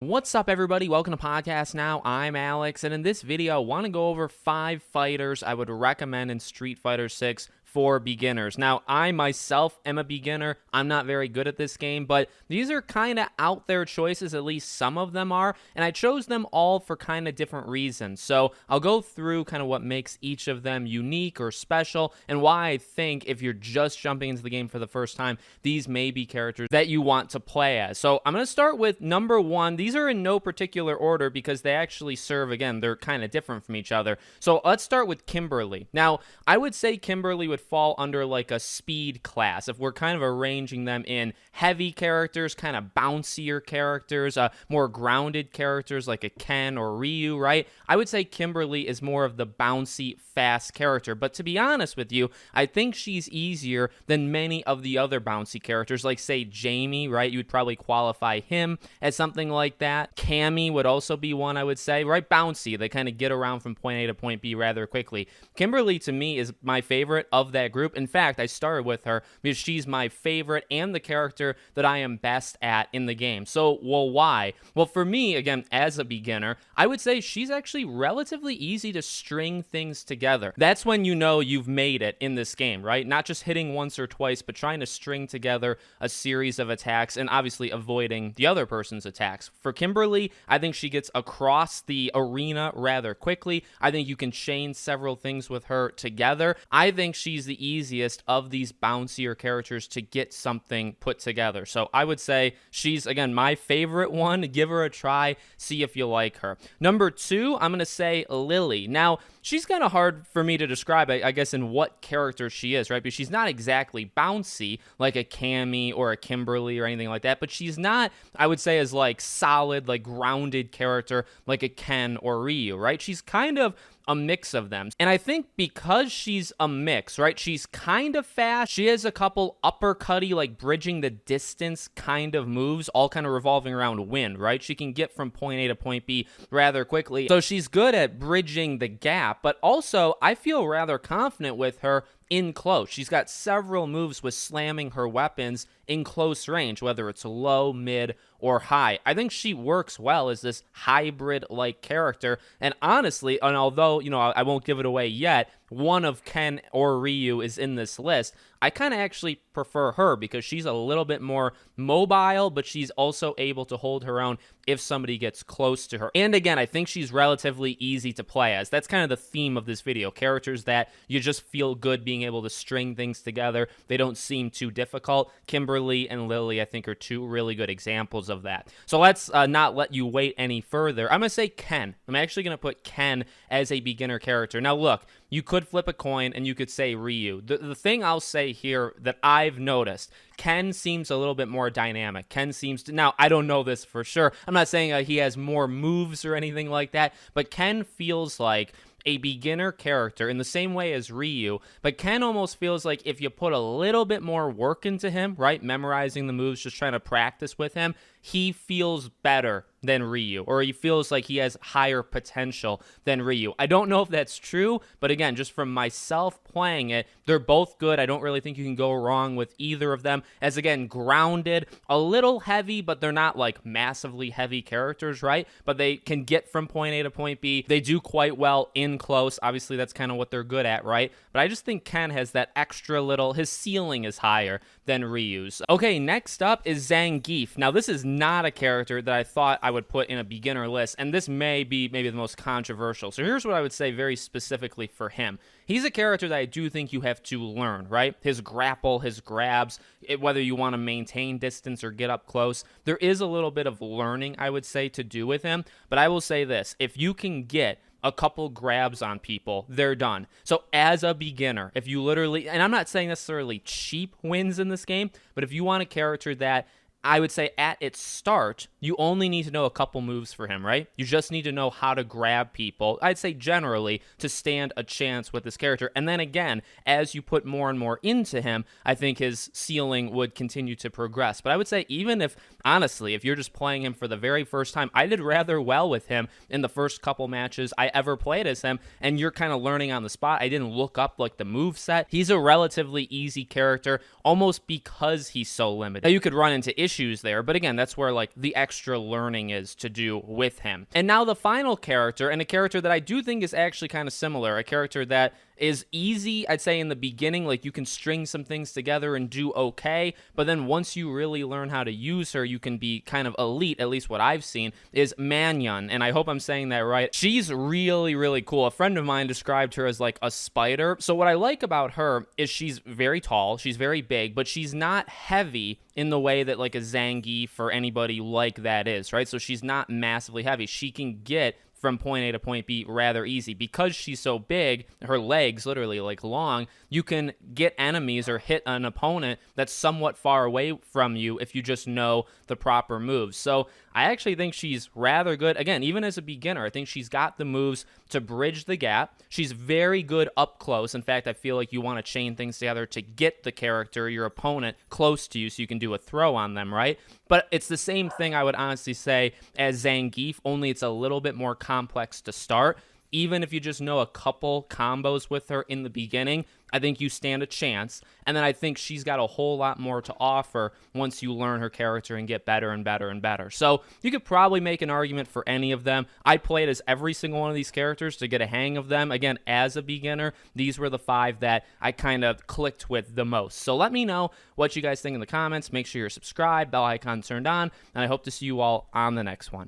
What's up, everybody? Welcome to Podcast Now. I'm Alex, and in this video, I want to go over 5 fighters I would recommend in Street Fighter 6 for beginners. Now, I myself am a beginner. I'm not very good at this game, but these are kind of out there choices, at least some of them are, and I chose them all for kind of different reasons. So I'll go through kind of what makes each of them unique or special, and why I think if you're just jumping into the game for the first time, these may be characters that you want to play as. So I'm going to start with number 1. These are in no particular order because they actually serve, again, they're kind of different from each other. So let's start with Kimberly. Now, I would say Kimberly would fall under like a speed class if we're kind of arranging them in heavy characters, kind of bouncier characters, more grounded characters like a Ken or Ryu, right? I would say Kimberly is more of the bouncy, fast character. But to be honest with you, I think she's easier than many of the other bouncy characters, like say Jamie, right? You would probably qualify him as something like that. Cammy would also be one, I would say, right? Bouncy. They kind of get around from point A to point B rather quickly. Kimberly, to me, is my favorite of that group. In fact, I started with her because she's my favorite and the character that I am best at in the game. So, well, why? Well, for me, again, as a beginner, I would say she's actually relatively easy to string things together. That's when you know you've made it in this game, right? Not just hitting once or twice, but trying to string together a series of attacks and obviously avoiding the other person's attacks. For Kimberly, I think she gets across the arena rather quickly. I think you can chain several things with her together. I think she's the easiest of these bouncier characters to get something put together. So I would say she's, again, my favorite one. Give her a try, see if you like her. Number 2, I'm going to say Lily. Now, she's kind of hard for me to describe, I guess, in what character she is, right? Because she's not exactly bouncy like a Cammy or a Kimberly or anything like that, but she's not, I would say, as like solid, like grounded character like a Ken or Ryu, right? She's kind of a mix of them. And I think because she's a mix, right? She's kind of fast. She has a couple uppercutty, like bridging the distance kind of moves, all kind of revolving around wind, right? She can get from point A to point B rather quickly. So she's good at bridging the gap, but also I feel rather confident with her in close. She's got several moves with slamming her weapons in close range, whether it's low, mid, or high. I think she works well as this hybrid-like character, and honestly, and although, I won't give it away yet, one of Ken or Ryu is in this list, I kind of actually prefer her because she's a little bit more mobile, but she's also able to hold her own if somebody gets close to her. And again, I think she's relatively easy to play as. That's kind of the theme of this video. Characters that you just feel good being able to string things together. They don't seem too difficult. Kimberly and Lily, I think, are 2 really good examples of that. So let's not let you wait any further. I'm going to say Ken. I'm actually going to put Ken as a beginner character. Now, look, you could flip a coin and you could say Ryu. The thing I'll say here that I've noticed, Ken seems a little bit more dynamic. Ken seems to, now I don't know this for sure. I'm not saying he has more moves or anything like that, but Ken feels like a beginner character in the same way as Ryu, but Ken almost feels like if you put a little bit more work into him, right, memorizing the moves, just trying to practice with him, he feels better than Ryu, or he feels like he has higher potential than Ryu. I don't know if that's true, but again, just from myself playing it, they're both good. I don't really think you can go wrong with either of them, as again, grounded, a little heavy, but they're not like massively heavy characters, right? But they can get from point A to point B. They do quite well in close. Obviously, that's kind of what they're good at, right? But I just think Ken has that extra little, his ceiling is higher than Ryu's. Okay, next up is Zangief. Now, this is not a character that I thought I would put in a beginner list, and this may be maybe the most controversial. So here's what I would say very specifically for him. He's a character that I do think you have to learn, right? His grapple, his grabs, whether you want to maintain distance or get up close, there is a little bit of learning, I would say, to do with him. But I will say this, if you can get a couple grabs on people, they're done. So as a beginner, if you literally, and I'm not saying necessarily cheap wins in this game, but if you want a character that I would say at its start, you only need to know a couple moves for him, right? You just need to know how to grab people, I'd say generally, to stand a chance with this character. And then again, as you put more and more into him, I think his ceiling would continue to progress. But I would say even if, honestly, if you're just playing him for the very first time, I did rather well with him in the first couple matches I ever played as him, and you're kind of learning on the spot. I didn't look up like the move set. He's a relatively easy character, almost because he's so limited. Now, you could run into issues issues there. But again, that's where like the extra learning is to do with him. And now the final character, and a character that I do think is actually kind of similar, a character that is easy, I'd say, in the beginning. Like, you can string some things together and do okay, but then once you really learn how to use her, you can be kind of elite, at least what I've seen, is Manon, and I hope I'm saying that right. She's really, really cool. A friend of mine described her as like a spider. So what I like about her is she's very tall, she's very big, but she's not heavy in the way that like a Zangief or anybody like that is, right? So she's not massively heavy. She can get from point A to point B rather easy. Because she's so big, her legs literally like long, you can get enemies or hit an opponent that's somewhat far away from you if you just know the proper moves. So I actually think she's rather good. Again, even as a beginner, I think she's got the moves to bridge the gap. She's very good up close. In fact, I feel like you want to chain things together to get the character, your opponent, close to you so you can do a throw on them, right? But it's the same thing, I would honestly say, as Zangief, only it's a little bit more complex to start. Even if you just know a couple combos with her in the beginning, I think you stand a chance. And then I think she's got a whole lot more to offer once you learn her character and get better and better and better. So you could probably make an argument for any of them. I played as every single one of these characters to get a hang of them. Again, as a beginner, these were the 5 that I kind of clicked with the most. So let me know what you guys think in the comments. Make sure you're subscribed, bell icon turned on, and I hope to see you all on the next one.